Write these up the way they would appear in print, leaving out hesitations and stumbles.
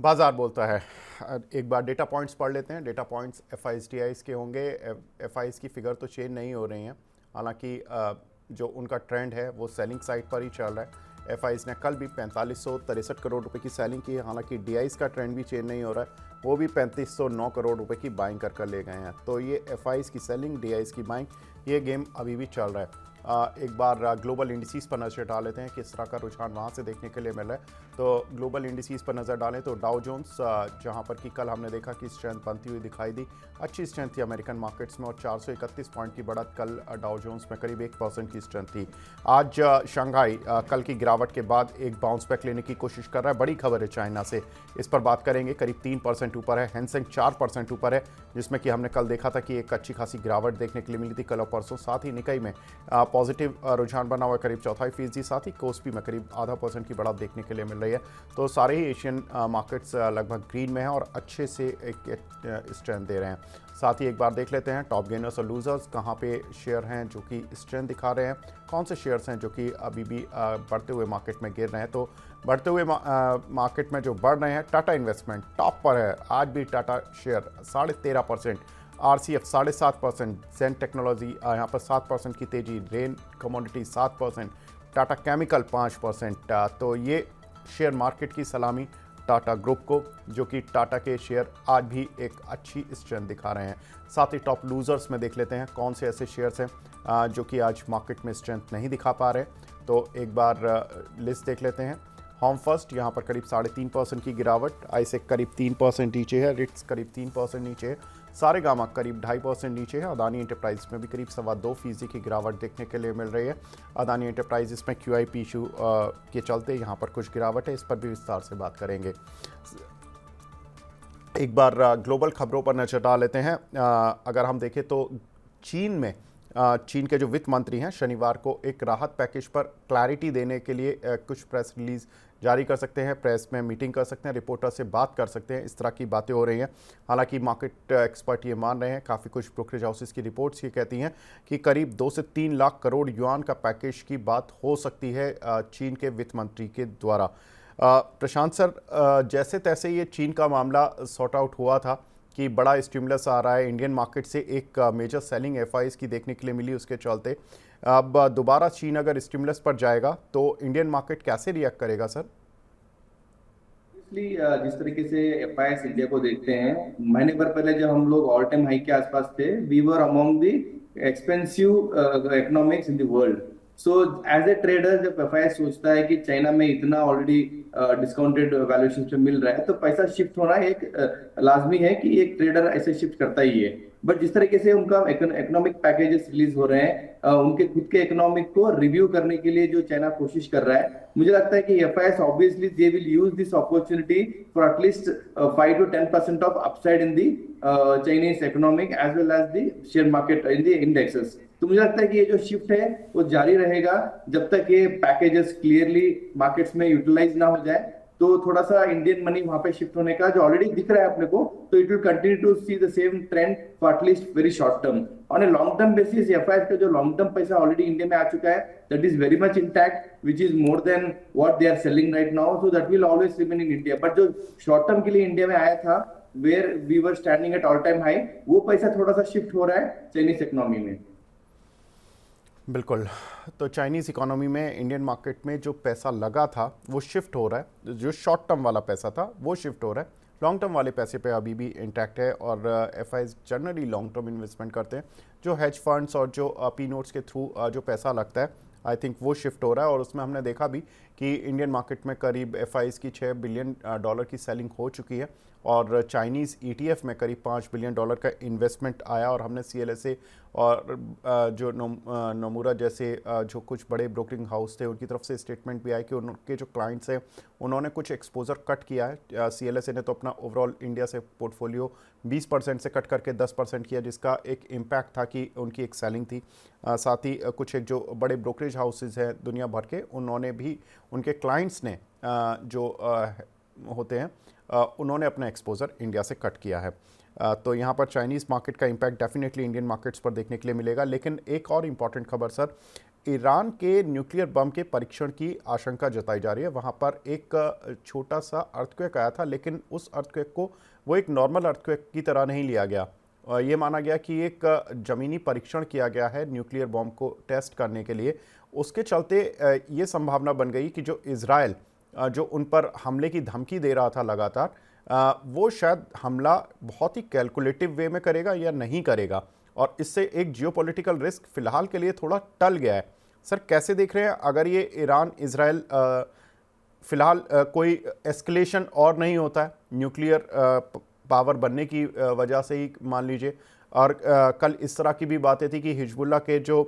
बाजार बोलता है। एक बार डेटा पॉइंट्स पढ़ लेते हैं। डेटा पॉइंट्स एफ के होंगे। एफ की फिगर तो चेंज नहीं हो रही हैं, हालांकि जो उनका ट्रेंड है वो सेलिंग साइड पर ही चल रहा है। एफ ने कल भी 4563 करोड़ रुपए की सेलिंग की है, हालांकि डी का ट्रेंड भी चेंज नहीं हो रहा है, वो भी 3509 करोड़ रुपए की बाइंग कर ले गए हैं। तो ये एफ की सेलिंग, डी की बाइंग, ये गेम अभी भी चल रहा है। एक बार ग्लोबल इंडिसेस पर नज़र डाल लेते हैं, किस तरह का रुझान वहाँ से देखने के लिए मिल रहा है। तो ग्लोबल इंडिसेस पर नज़र डालें तो डाउ जोन्स, जहाँ पर कि कल हमने देखा कि स्ट्रेंथ बनती हुई दिखाई दी, अच्छी स्ट्रेंथ थी अमेरिकन मार्केट्स में, और 431 पॉइंट की बढ़त कल डाउ जोन्स में करीब 1% की स्ट्रेंथ थी। आज शंघाई कल की गिरावट के बाद एक बाउंस बैक लेने की कोशिश कर रहा है। बड़ी खबर है चाइना से, इस पर बात करेंगे। करीब 3% ऊपर है। हैंसेंग 4% ऊपर है, जिसमें कि हमने कल देखा था कि एक अच्छी खासी गिरावट देखने के लिए मिली थी कल और परसों। साथ ही निकाई में पॉजिटिव रुझान बना हुआ है, करीब 4.25%। साथ ही कोस्पी में करीब 0.5% की बढ़त देखने के लिए मिल रही है। तो सारे ही एशियन मार्केट्स लगभग ग्रीन में हैं और अच्छे से एक स्ट्रेंथ दे रहे हैं। साथ ही एक बार देख लेते हैं टॉप गेनर्स और लूजर्स, कहाँ पे शेयर हैं जो कि स्ट्रेंथ दिखा रहे हैं, कौन से शेयर्स हैं जो कि अभी भी बढ़ते हुए मार्केट में गिर रहे हैं। तो बढ़ते हुए मार्केट में जो बढ़ रहे हैं, टाटा इन्वेस्टमेंट टॉप पर है। आज भी टाटा शेयर 13.5%, RCF 7.5%, जेन टेक्नोलॉजी यहाँ पर 7% की तेजी, रेन कमोडिटी 7%, टाटा केमिकल 5%। तो ये शेयर मार्केट की सलामी टाटा ग्रुप को, जो कि टाटा के शेयर आज भी एक अच्छी स्ट्रेंथ दिखा रहे हैं। साथ ही टॉप लूजर्स में देख लेते हैं कौन से ऐसे शेयर्स हैं जो कि आज मार्केट में स्ट्रेंथ नहीं दिखा पा रहे। तो एक बार लिस्ट देख लेते हैं। होम फर्स्ट यहाँ पर करीब 3.5% की गिरावट, आईसेक करीब 3% नीचे है, रिट्स करीब 3% नीचे है, सारे गामा करीब 2.5% नीचे है। अदानी एंटरप्राइज में भी करीब 2.25% की गिरावट देखने के लिए मिल रही है। अदानी एंटरप्राइज इसमें QIP इशू के चलते यहाँ पर कुछ गिरावट है, इस पर भी विस्तार से बात करेंगे। एक बार ग्लोबल खबरों पर नजर डाल लेते हैं। अगर हम देखें तो चीन के जो वित्त मंत्री हैं शनिवार को एक राहत पैकेज पर क्लैरिटी देने के लिए कुछ प्रेस रिलीज जारी कर सकते हैं, प्रेस में मीटिंग कर सकते हैं, रिपोर्टर से बात कर सकते हैं, इस तरह की बातें हो रही हैं। हालांकि मार्केट एक्सपर्ट ये मान रहे हैं, काफ़ी कुछ ब्रोकरेज हाउसेस की रिपोर्ट्स ये कहती हैं कि करीब 2 से 3 लाख करोड़ युआन का पैकेज की बात हो सकती है चीन के वित्त मंत्री के द्वारा। प्रशांत सर, जैसे तैसे ये चीन का मामला सॉर्ट आउट हुआ था कि बड़ा स्टिमुलस आ रहा है इंडियन मार्केट से, एक मेजर सेलिंग एफआईज की देखने के लिए मिली, उसके चलते अब दोबारा चीन अगर स्टिमुलस पर जाएगा तो इंडियन मार्केट कैसे रिएक्ट करेगा सर? जिस तरीके से एफआईएस इंडिया को देखते हैं, महीने भर पहले जब हम लोग ऑल टाइम हाई के आसपास थे, we were among the expensive economics in the world. So as a trader जब एफआईएस सोचता है कि चाइना में इतना ऑलरेडी डिस्काउंटेड वैल्यूएशन पे मिल रहा है, तो पैसा शिफ्ट होना एक लाजमी है कि एक ट्रेडर ऐसे शिफ्ट करता ही है। बट जिस तरीके से उनका इकोनॉमिक पैकेजेस रिलीज हो रहे हैं, उनके खुद के इकोनॉमिक को रिव्यू करने के लिए जो चाइना कोशिश कर रहा है, मुझे लगता है कि FIs obviously they will use this opportunity for at least 5 to 10% of upside in the Chinese economic as well as the share market in the indexes. तो मुझे लगता है कि ये जो शिफ्ट है वो जारी रहेगा जब तक ये पैकेजेस क्लियरली मार्केट्स में यूटिलाइज ना हो जाए। तो थोड़ा सा इंडियन मनी वहां पे शिफ्ट होने का जो ऑलरेडी दिख रहा है अपने को, तो it will continue to see the same trend for at least very short term. On a long term basis FIs का जो लॉन्ग टर्म पैसा ऑलरेडी इंडिया में आ चुका है, that is very much intact, which is more than what they are selling right now, so that will always remain in India. But जो short term के लिए इंडिया में आया था, where we were standing at all time high, वो पैसा थोड़ा सा शिफ्ट हो रहा है चाइनीज इकोनॉमी में। बिल्कुल। तो चाइनीज़ इकोनॉमी में इंडियन मार्केट में जो पैसा लगा था वो शिफ्ट हो रहा है, जो शॉर्ट टर्म वाला पैसा था वो शिफ्ट हो रहा है, लॉन्ग टर्म वाले पैसे पे अभी भी इंटैक्ट है। और FIIs generally long term investment करते हैं, जो हेज फंड्स और जो पी नोट्स के थ्रू जो पैसा लगता है, आई थिंक वो शिफ्ट हो रहा है। और उसमें हमने देखा भी कि इंडियन मार्केट में करीब एफआईज की $6 बिलियन की सेलिंग हो चुकी है, और चाइनीज़ ETF में करीब $5 बिलियन का इन्वेस्टमेंट आया। और हमने CLSA और जो नोमुरा जैसे जो कुछ बड़े ब्रोकरिंग हाउस थे उनकी तरफ से स्टेटमेंट भी आया कि उनके जो क्लाइंट्स हैं उन्होंने कुछ एक्सपोजर कट किया है। CLSA ने तो अपना ओवरऑल इंडिया से पोर्टफोलियो 20% से कट करके 10% किया, जिसका एक इम्पैक्ट था कि उनकी एक सेलिंग थी। साथ ही कुछ एक जो बड़े ब्रोकरेज हाउसेज हैं दुनिया भर के, उन्होंने भी, उनके क्लाइंट्स ने जो होते हैं उन्होंने अपना एक्सपोजर इंडिया से कट किया है। तो यहाँ पर चाइनीज़ मार्केट का इम्पैक्ट डेफिनेटली इंडियन मार्केट्स पर देखने के लिए मिलेगा। लेकिन एक और इम्पॉर्टेंट खबर सर, ईरान के न्यूक्लियर बम के परीक्षण की आशंका जताई जा रही है। वहाँ पर एक छोटा सा अर्थक्वेक आया था, लेकिन उस अर्थक्वेक को वो एक नॉर्मल अर्थक्वेक की तरह नहीं लिया गया। ये माना गया कि एक ज़मीनी परीक्षण किया गया है न्यूक्लियर बम को टेस्ट करने के लिए। उसके चलते ये संभावना बन गई कि जो इज़राइल जो उन पर हमले की धमकी दे रहा था लगातार, वो शायद हमला बहुत ही कैलकुलेटिव वे में करेगा या नहीं करेगा, और इससे एक जियोपॉलिटिकल रिस्क फिलहाल के लिए थोड़ा टल गया है। सर, कैसे देख रहे हैं अगर ये ईरान इज़राइल फिलहाल कोई एस्केलेशन और नहीं होता है न्यूक्लियर पावर बनने की वजह से ही मान लीजिए, और कल इस तरह की भी बातें थी कि हिजबुल्लाह के जो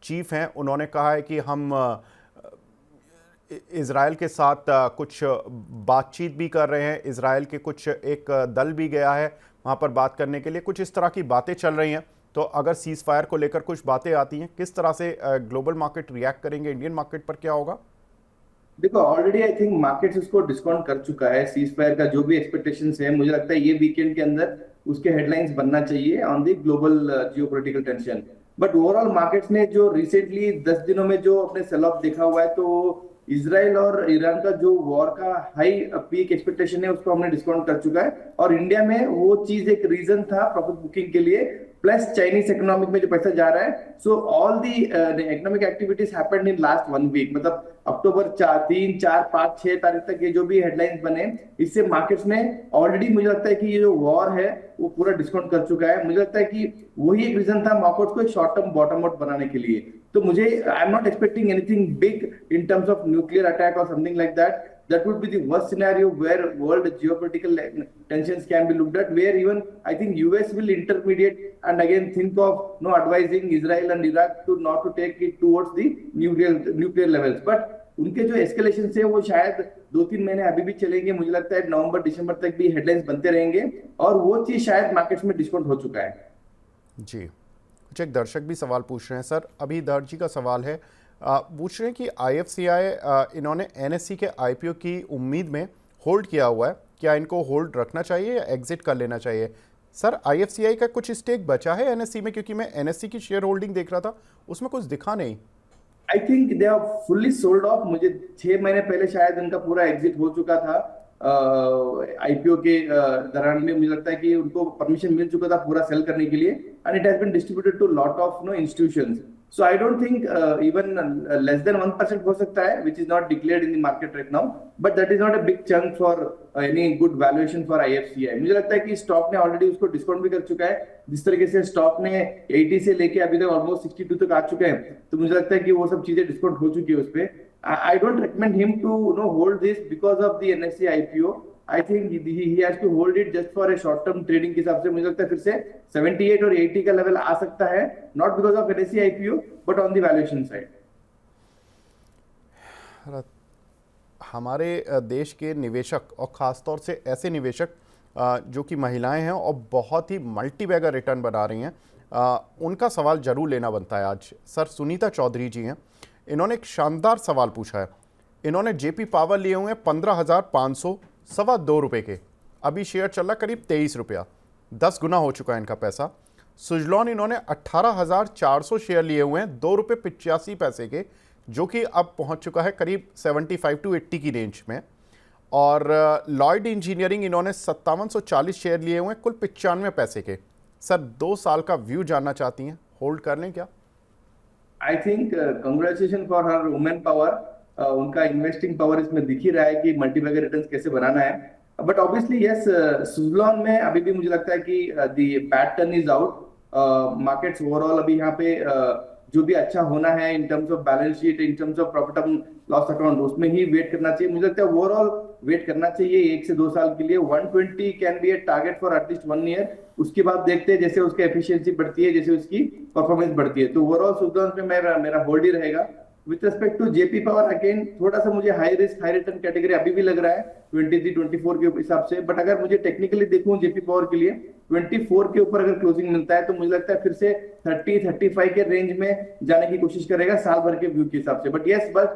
चीफ हैं उन्होंने कहा है कि हम इज़राइल के साथ कुछ बातचीत भी कर रहे हैं, इज़राइल के कुछ एक दल भी गया है वहाँ पर बात करने के लिए, कुछ इस तरह की बातें चल रही हैं। तो अगर सीज़ फायर को लेकर कुछ बातें आती हैं, किस तरह से ग्लोबल मार्केट रिएक्ट करेंगे, इंडियन मार्केट पर क्या होगा? देखो, ऑलरेडी आई थिंक मार्केट्स उसको डिस्काउंट कर चुका है। सीज फायर का जो भी एक्सपेक्टेशंस है, मुझे लगता है ये वीकेंड के अंदर उसके हेडलाइंस बनना चाहिए on the global geopolitical tension. But overall markets ने जो रिसेंटली 10 दिनों में जो अपने सेल ऑफ देखा हुआ है, तो इसराइल और ईरान का जो वॉर का हाई पीक एक्सपेक्टेशन है उसको हमने डिस्काउंट कर चुका है। और इंडिया में वो चीज एक रीजन था प्रॉफिट बुकिंग के लिए, प्लस चाइनीज इकोनॉमिक में जो पैसा जा रहा है। So all the economic activities happened in last 1 week, मतलब अक्टूबर 3, 4, 5, 6 तारीख तक ये जो भी हेडलाइंस बने, इससे मार्केट्स ने ऑलरेडी मुझे लगता है कि ये जो वॉर है वो पूरा डिस्काउंट कर चुका है। मुझे लगता है कि वही एक रीजन था मार्केट्स को एक शॉर्ट टर्म बॉटम आउट बनाने के लिए। तो मुझे I am not expecting anything big in terms of nuclear attack और something like that. That would be the worst scenario where world geopolitical tensions can be looked at, where even I think US will intermediate and again think of advising Israel and Iraq to not to take it towards the nuclear levels. But उनके जो escalation है वो शायद 2-3 महीने अभी भी चलेंगे। मुझे लगता है नवंबर दिसंबर तक भी हेडलाइंस बनते रहेंगे, और वो चीज शायद मार्केट्स में डिस्काउंट हो चुका है। जी, कुछ एक दर्शक भी सवाल पूछ रहे हैं सर। अभी दर्जी का सवाल है, पूछ रहे हैं कि IFCI इन्होंने NSE के IPO की उम्मीद में होल्ड किया हुआ है, क्या इनको होल्ड रखना चाहिए या एग्जिट कर लेना चाहिए? सर, IFCI का कुछ स्टेक बचा है NSE में, क्योंकि मैं NSE की शेयर होल्डिंग देख रहा था, उसमें कुछ दिखा नहीं। I think they are fully sold off. मुझे 6 महीने पहले शायद इनका पूरा एग्जिट हो चुका था। IPO के दौरान में मुझे लगता है कि उनको परमिशन मिल चुका था पूरा सेल करने के लिए, and it has been distributed to lot of institutions. So I don't think even less than 1% हो सकता है, which is not declared in the market right now, but that is not a big chunk for any good valuation for IFCI. मुझे लगता है कि stock ने already उसको discount भी कर चुका है। जिस तरीके से स्टॉक ने 80 से लेके अभी तक ऑलमोस्ट 62 तक आ चुके हैं, तो मुझे लगता है कि वो सब चीजें डिस्काउंट हो चुकी है उस पे। I don't recommend him to hold this because of the NSE IPO. I think he has to hold it just for a short term trading के हिसाब से। मुझे लगता है फिर से 78 और 80 का लेवल आ सकता है, not because of NSE IPO but on the valuation side. हमारे देश के निवेशक और ख़ासतौर से ऐसे निवेशक जो कि महिलाएं हैं और बहुत ही मल्टी बैगर रिटर्न बना रही हैं, उनका सवाल जरूर लेना बनता है आज। सर, सुनीता चौधरी जी हैं, इन्होंने एक शानदार सवाल पूछा है। इन्होंने JP पावर लिए हुए हैं 15,500 ₹2.25 के, अभी शेयर चल रहा करीब 23 रुपया, 10 गुना हो चुका है इनका पैसा। सुजलॉन इन्होंने 18,400 शेयर लिए हुए हैं ₹2.85 के, जो कि अब पहुंच चुका है करीब 75 to 80 की रेंज में। और लॉयड इंजीनियरिंग इन्होंने 5740 शेयर लिए हुए हैं कुल 95 पैसे के। सर, 2 साल का व्यू जानना चाहती हैं, होल्ड कर लें क्या? I think congratulation for her women power. उनका इन्वेस्टिंग पावर इसमें दिख ही रहा है कि मल्टीबैगर रिटर्न्स कैसे बनाना है। बट ऑब्वियसली यस, सुजलॉन में अभी भी मुझे लगता है कि the bad turn is out. Markets overall अभी यहाँ पे जो भी अच्छा होना है इन terms of balance sheet, in terms of profit and loss account, उसमें ही वेट करना चाहिए। मुझे लगता है ओवरऑल वेट करना चाहिए 1 से 2 साल के लिए। 120 can be A target for at least 1 year. उसके बाद देखते हैं जैसे उसकी एफिशिएंसी बढ़ती है, जैसे उसकी परफॉर्मेंस बढ़ती है। तो ओवरऑल सुजलॉन में मेरा होल्ड ही रहेगा। With respect to JP power, again थोड़ा सा मुझे high risk high return category अभी भी लग रहा है 23-24 के हिसाब से। बट अगर मुझे टेक्निकली देखूं JP पावर के लिए 24 के ऊपर अगर क्लोजिंग मिलता है, तो मुझे लगता है फिर से 30-35 के रेंज में जाने की कोशिश करेगा साल भर के व्यू के हिसाब से। बट यस, बस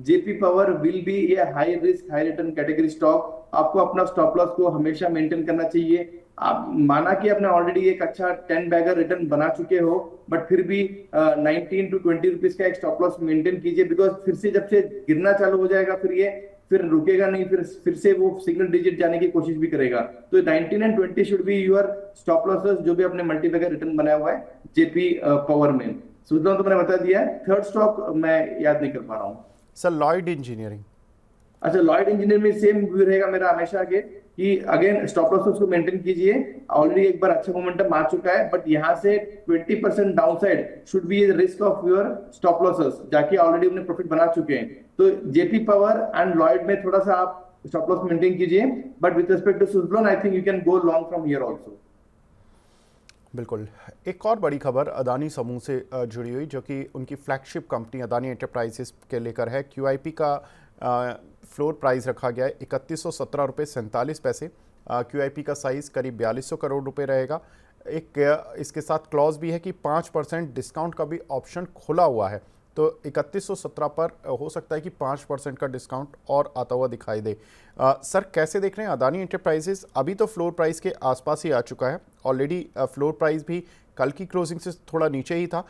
JP power will be A high risk high return category stock. आपको अपना स्टॉप लॉस को हमेशा मेंटेन करना चाहिए आप माना कि आपने ऑलरेडी एक अच्छा 10 बैगर रिटर्न बना चुके हो, बट फिर भी 19 to 20 रुपीज का एक स्टॉप लॉस मेंटेन कीजिए, बिकॉज फिर से जब से गिरना चालू हो जाएगा फिर रुकेगा नहीं, फिर से वो सिंगल डिजिट जाने की कोशिश भी करेगा। तो 19 and 20 should be your stop losses, जो भी अपने मल्टी बैगर रिटर्न बनाया हुआ है जेपी पावर में। सूचना तो मैंने बता दिया है। थर्ड स्टॉक मैं याद नहीं कर पा रहा हूँ सर लॉयड इंजीनियरिंग। अच्छा, लॉयड इंजीनियर में सेम व्यू रहेगा मेरा हमेशा के कि अगेन स्टॉप लॉस उसको मेंटेन कीजिए। ऑलरेडी एक बार अच्छा मोमेंटम आ चुका है, बट यहाँ से 20% downside should be risk of your stop losses, जाके ऑलरेडी अपने प्रॉफिट बना चुके हैं। तो जेपी पावर एंड लॉयड में थोड़ा सा आप स्टॉप लॉस मेंटेन कीजिए, but with respect to Suzlon I think you can go long from here also. बिल्कुल। एक और बड़ी खबर अदानी समूह से जुड़ी हुई, जो कि उनकी फ्लैगशिप कंपनी अदानी एंटरप्राइजेस के लेकर है। क्यूआईपी का फ्लोर प्राइस रखा गया है 3117 रुपये 47 पैसे। क्यूआईपी का साइज़ करीब 4200 करोड़ रुपए रहेगा। एक इसके साथ क्लॉज भी है कि 5% डिस्काउंट का भी ऑप्शन खुला हुआ है। तो 3117 पर हो सकता है कि 5% का डिस्काउंट और आता हुआ दिखाई दे। सर कैसे देख रहे हैं अदानी एंटरप्राइजेस? अभी तो फ्लोर प्राइस के आसपास ही आ चुका है ऑलरेडी। फ्लोर प्राइस भी कल की क्लोजिंग से थोड़ा नीचे ही था,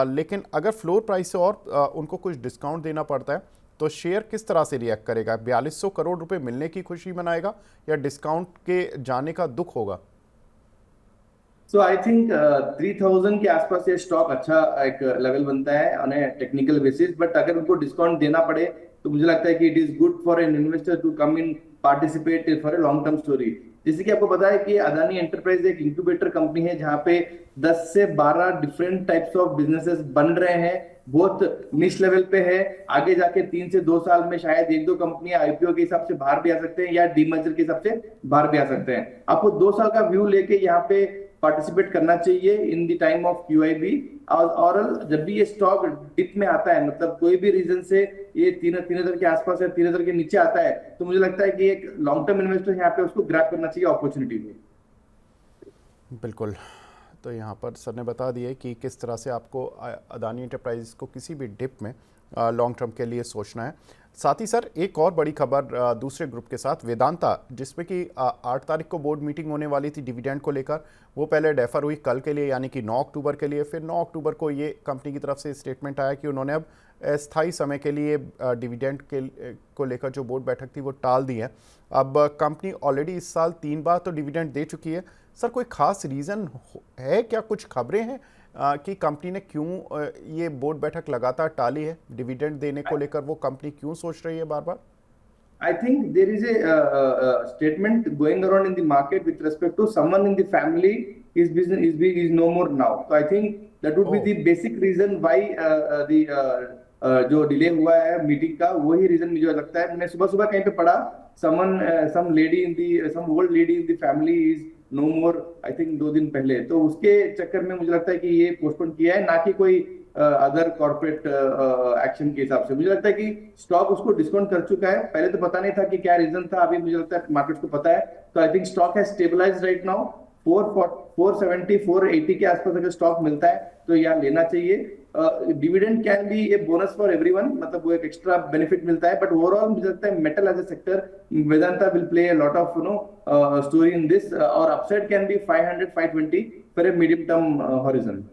लेकिन अगर फ्लोर प्राइस से और उनको कुछ डिस्काउंट देना पड़ता है तो शेयर किस तरह से रिएक्ट करेगा? 4200 करोड़ रुपए मिलने की खुशी मनाएगा या डिस्काउंट के जाने का दुख होगा? सो आई थिंक 3000 के आसपास ये स्टॉक अच्छा एक लेवल बनता है on A technical basis, but अगर उनको डिस्काउंट देना पड़े तो मुझे लगता है कि it is good for an investor to come in participate for a long term story. जैसे कि आपको पता है कि अदानी एंटरप्राइज एक इंक्यूबेटर कंपनी है, जहां पे 10 से 12 डिफरेंट टाइप्स ऑफ बिजनेसेस बन रहे हैं, बहुत निश लेवल पे है। आगे जाके 3 से 2 साल में शायद 1-2 कंपनियां आईपीओ के हिसाब से बाहर भी आ सकते हैं या डीमर्जर के हिसाब से बाहर भी आ सकते हैं। आपको 2 साल का व्यू लेके यहाँ पे पार्टिसिपेट करना चाहिए in the time of QIB. और जब भी ये स्टॉक डिप में आता है, मतलब कोई भी रीजन से ये 3000 के आसपास या 3000 के नीचे आता है, तो मुझे लगता है कि एक लॉन्ग टर्म इन्वेस्टर यहाँ पे उसको ग्रैब करना चाहिए अपॉर्चुनिटी में। बिल्कुल। तो यहाँ पर सर ने बता दिया कि किस तरह से आपको अदानी एंटरप्राइज को किसी भी डिप में लॉन्ग टर्म के लिए सोचना है। साथ ही सर एक और बड़ी खबर दूसरे ग्रुप के साथ, वेदांता, जिसमें कि 8 तारीख को बोर्ड मीटिंग होने वाली थी डिविडेंड को लेकर, वो पहले डेफर हुई कल के लिए यानी कि 9 अक्टूबर के लिए। फिर 9 अक्टूबर को ये कंपनी की तरफ से स्टेटमेंट आया कि उन्होंने अब स्थायी समय के लिए डिविडेंड को लेकर जो बोर्ड बैठक थी वो टाल दी है। अब कंपनी ऑलरेडी इस साल 3 बार तो डिविडेंड दे चुकी है। सर कोई खास रीज़न है क्या? कुछ खबरें हैं कि कंपनी ने क्यों ये बोर्ड बैठक लगातार टाली है? डिविडेंड देने को लेकर वो कंपनी क्यों सोच रही है बार बार? I think there is a statement going around in the market with respect to someone in the family is business is no more now. So I think that would be the basic reason why the जो delay हुआ है meeting का, वही reason मुझे लगता है। मैंने सुबह सुबह कहीं पे पढ़ा some lady in the some old lady in the family is no more, I think 2 दिन पहले। तो उसके चक्कर में मुझे लगता है कि ये पोस्टपोन किया है, ना कि कोई अदर कॉर्पोरेट एक्शन के हिसाब से। मुझे लगता है कि स्टॉक उसको डिस्काउंट कर चुका है। पहले तो पता नहीं था कि क्या रीजन था, अभी मुझे लगता है मार्केट को पता है। तो आई थिंक स्टॉक है स्टेबलाइज राइट नाउ। 470 480 के आसपास अगर स्टॉक मिलता है तो यहाँ लेना चाहिए। Dividend can be a bonus for everyone, मतलब वो एक एक्स्ट्रा बेनिफिट मिलता है, बट ओवरऑल मुझे लगता है metal as a sector, Vedanta will play a lot of story in this, और upside can be 500 520 for a medium term horizon.